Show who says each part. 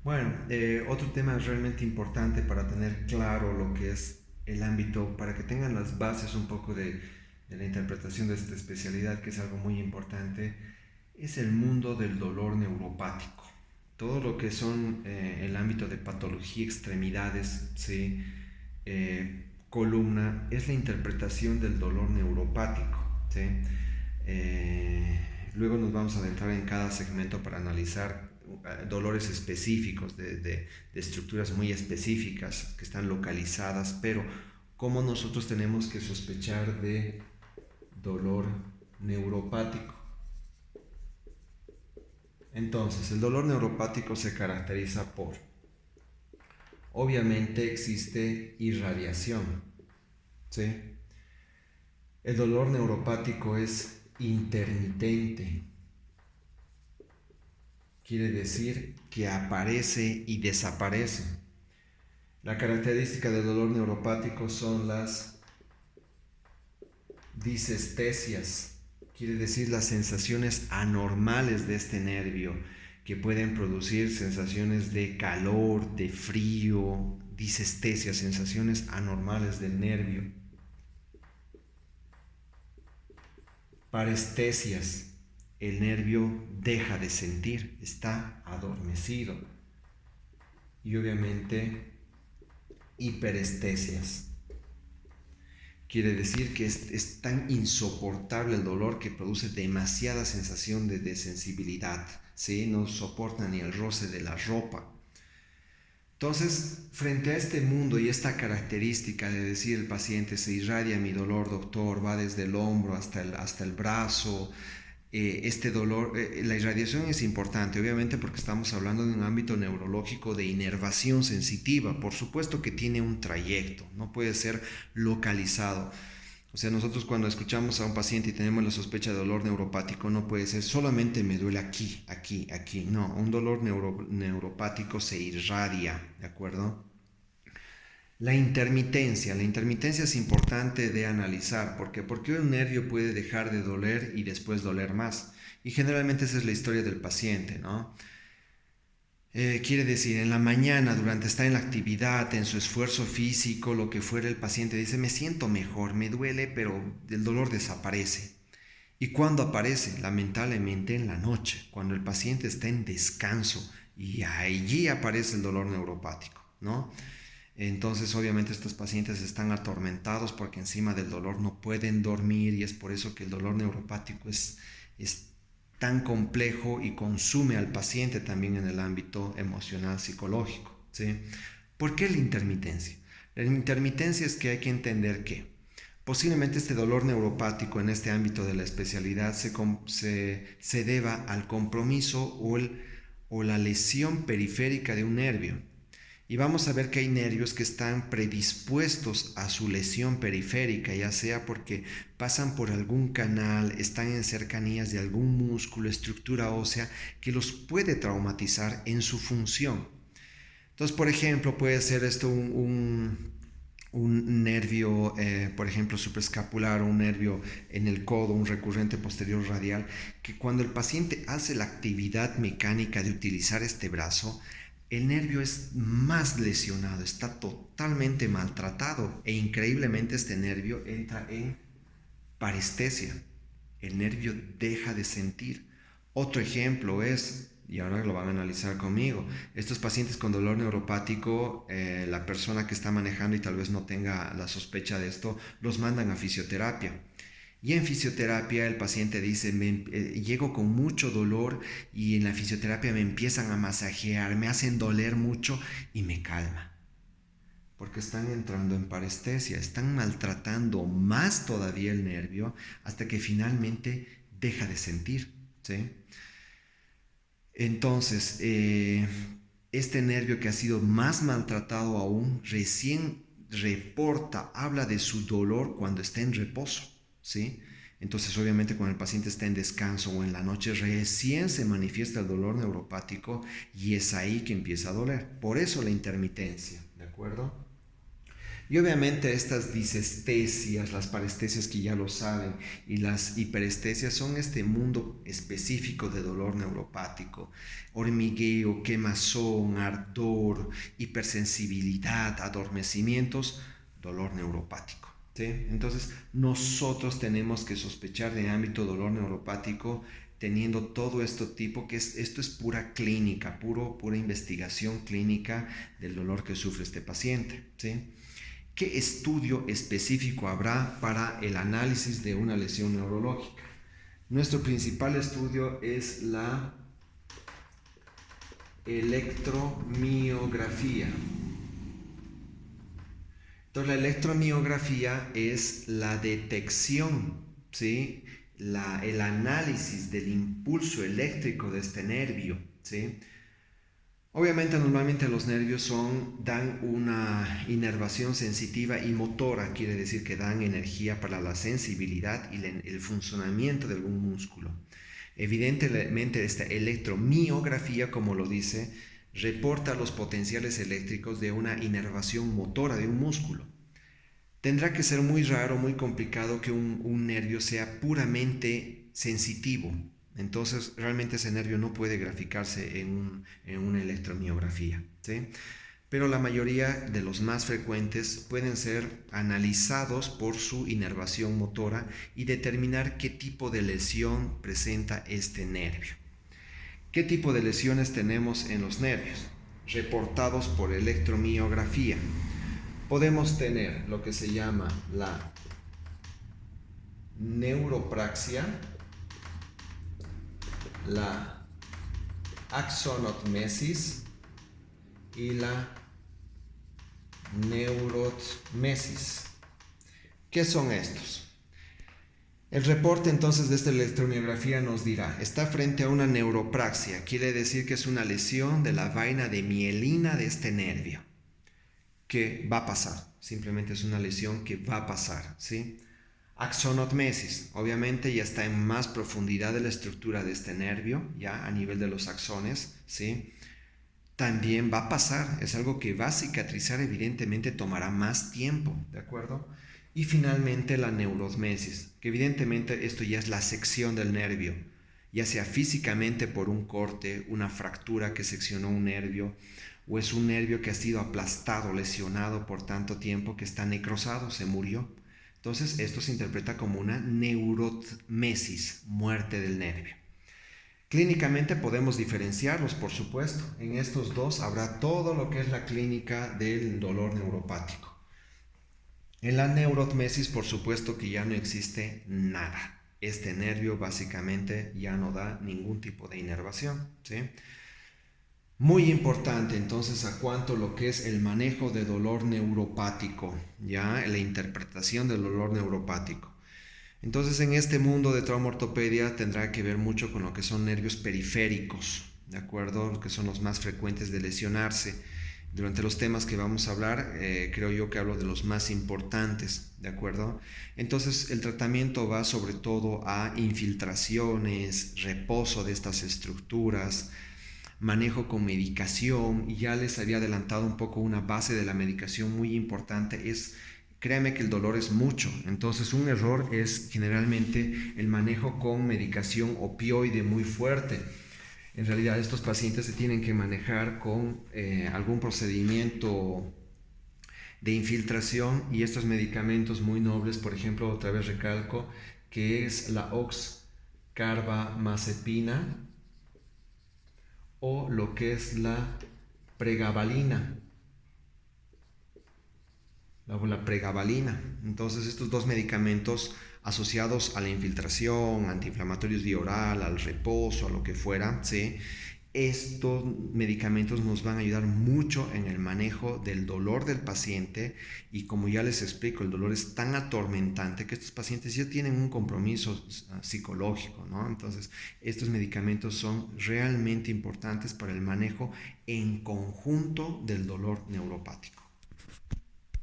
Speaker 1: Bueno, otro tema realmente importante para tener claro lo que es el ámbito, para que tengan las bases un poco de la interpretación de esta especialidad, que es algo muy importante, es el mundo del dolor neuropático. Todo lo que son el ámbito de patología, extremidades, ¿sí? Columna, es la interpretación del dolor neuropático. ¿Sí? Luego nos vamos a adentrar en cada segmento para analizar dolores específicos de estructuras muy específicas que están localizadas, pero cómo nosotros tenemos que sospechar de dolor neuropático. Entonces, el dolor neuropático se caracteriza por, obviamente existe irradiación, ¿sí? El dolor neuropático es intermitente, quiere decir que aparece y desaparece. La característica del dolor neuropático son las disestesias, quiere decir las sensaciones anormales de este nervio, que pueden producir sensaciones de calor, de frío, disestesias, sensaciones anormales del nervio. Parestesias, el nervio deja de sentir, está adormecido. Y obviamente hiperestesias. Quiere decir que es tan insoportable el dolor que produce demasiada sensación de sensibilidad, ¿sí? No soporta ni el roce de la ropa. Entonces, frente a este mundo y esta característica de decir el paciente se irradia mi dolor, doctor, va desde el hombro hasta el brazo, este dolor, la irradiación es importante, obviamente porque estamos hablando de un ámbito neurológico de inervación sensitiva, por supuesto que tiene un trayecto, no puede ser localizado. O sea, nosotros cuando escuchamos a un paciente y tenemos la sospecha de dolor neuropático, no puede ser solamente me duele aquí, aquí, aquí. No, un dolor neuropático se irradia, ¿de acuerdo? La intermitencia es importante de analizar, porque un nervio puede dejar de doler y después doler más. Y generalmente esa es la historia del paciente, ¿no? Quiere decir, en la mañana, durante estar en la actividad, en su esfuerzo físico, lo que fuera, el paciente dice, me siento mejor, me duele, pero el dolor desaparece. ¿Y cuándo aparece? Lamentablemente en la noche, cuando el paciente está en descanso y allí aparece el dolor neuropático, ¿no? Entonces, obviamente, estos pacientes están atormentados porque encima del dolor no pueden dormir y es por eso que el dolor neuropático es tan complejo y consume al paciente también en el ámbito emocional psicológico, ¿sí? ¿Por qué la intermitencia? La intermitencia es que hay que entender que posiblemente este dolor neuropático en este ámbito de la especialidad se deba al compromiso o la lesión periférica de un nervio. Y vamos a ver que hay nervios que están predispuestos a su lesión periférica, ya sea porque pasan por algún canal, están en cercanías de algún músculo, estructura ósea, que los puede traumatizar en su función. Entonces, por ejemplo, puede ser esto un nervio, por ejemplo, supraescapular, un nervio en el codo, un recurrente posterior radial, que cuando el paciente hace la actividad mecánica de utilizar este brazo, el nervio es más lesionado, está totalmente maltratado e increíblemente este nervio entra en parestesia. El nervio deja de sentir. Otro ejemplo es, y ahora lo van a analizar conmigo, estos pacientes con dolor neuropático, la persona que está manejando y tal vez no tenga la sospecha de esto, los mandan a fisioterapia. Y en fisioterapia el paciente dice, llego con mucho dolor y en la fisioterapia me empiezan a masajear, me hacen doler mucho y me calma. Porque están entrando en parestesia, están maltratando más todavía el nervio hasta que finalmente deja de sentir, ¿sí? Entonces, este nervio que ha sido más maltratado aún, recién reporta, habla de su dolor cuando está en reposo, ¿sí? Entonces, obviamente, cuando el paciente está en descanso o en la noche, recién se manifiesta el dolor neuropático y es ahí que empieza a doler. Por eso la intermitencia, ¿de acuerdo? Y obviamente estas disestesias, las parestesias que ya lo saben, y las hiperestesias son este mundo específico de dolor neuropático. Hormigueo, quemazón, ardor, hipersensibilidad, adormecimientos, dolor neuropático. ¿Sí? Entonces nosotros tenemos que sospechar de ámbito dolor neuropático teniendo todo esto tipo, esto es pura clínica, pura investigación clínica del dolor que sufre este paciente. ¿Sí? ¿Qué estudio específico habrá para el análisis de una lesión neurológica? Nuestro principal estudio es la electromiografía. Entonces, la electromiografía es la detección, ¿sí? El análisis del impulso eléctrico de este nervio, ¿sí? Obviamente, normalmente los nervios dan una inervación sensitiva y motora, quiere decir que dan energía para la sensibilidad y el funcionamiento de algún músculo. Evidentemente, esta electromiografía, como lo dice, reporta los potenciales eléctricos de una inervación motora de un músculo. Tendrá que ser muy raro, muy complicado que un nervio sea puramente sensitivo. Entonces, realmente ese nervio no puede graficarse en una electromiografía, ¿sí? Pero la mayoría de los más frecuentes pueden ser analizados por su inervación motora y determinar qué tipo de lesión presenta este nervio. ¿Qué tipo de lesiones tenemos en los nervios? Reportados por electromiografía. Podemos tener lo que se llama la neuropraxia, la axonotmesis y la neurotmesis. ¿Qué son estos? El reporte entonces de esta electromiografía nos dirá, está frente a una neuropraxia, quiere decir que es una lesión de la vaina de mielina de este nervio, que va a pasar, simplemente es una lesión que va a pasar, ¿sí? Axonotmesis, obviamente ya está en más profundidad de la estructura de este nervio, ya a nivel de los axones, ¿sí? También va a pasar, es algo que va a cicatrizar, evidentemente tomará más tiempo, ¿de acuerdo? Y finalmente la neurotmesis, que evidentemente esto ya es la sección del nervio, ya sea físicamente por un corte, una fractura que seccionó un nervio, o es un nervio que ha sido aplastado, lesionado por tanto tiempo que está necrosado, se murió. Entonces esto se interpreta como una neurotmesis, muerte del nervio. Clínicamente podemos diferenciarlos, por supuesto. En estos dos habrá todo lo que es la clínica del dolor neuropático. En la neurotmesis, por supuesto que ya no existe nada. Este nervio básicamente ya no da ningún tipo de inervación, ¿sí? Muy importante entonces a cuanto lo que es el manejo de dolor neuropático, ya la interpretación del dolor neuropático. Entonces en este mundo de traumaortopedia tendrá que ver mucho con lo que son nervios periféricos, ¿de acuerdo? Lo que son los más frecuentes de lesionarse. Durante los temas que vamos a hablar, creo yo que hablo de los más importantes, ¿de acuerdo? Entonces el tratamiento va sobre todo a infiltraciones, reposo de estas estructuras, manejo con medicación, y ya les había adelantado un poco una base de la medicación muy importante, créame que el dolor es mucho, entonces un error es generalmente el manejo con medicación opioide muy fuerte. En realidad estos pacientes se tienen que manejar con algún procedimiento de infiltración, y estos medicamentos muy nobles, por ejemplo, otra vez recalco, que es la oxcarbamazepina o lo que es la pregabalina. La pregabalina. Entonces estos dos medicamentos asociados a la infiltración, antiinflamatorios vía oral, al reposo, a lo que fuera, ¿sí? Estos medicamentos nos van a ayudar mucho en el manejo del dolor del paciente, y como ya les explico, el dolor es tan atormentante que estos pacientes ya tienen un compromiso psicológico, ¿no? Entonces estos medicamentos son realmente importantes para el manejo en conjunto del dolor neuropático.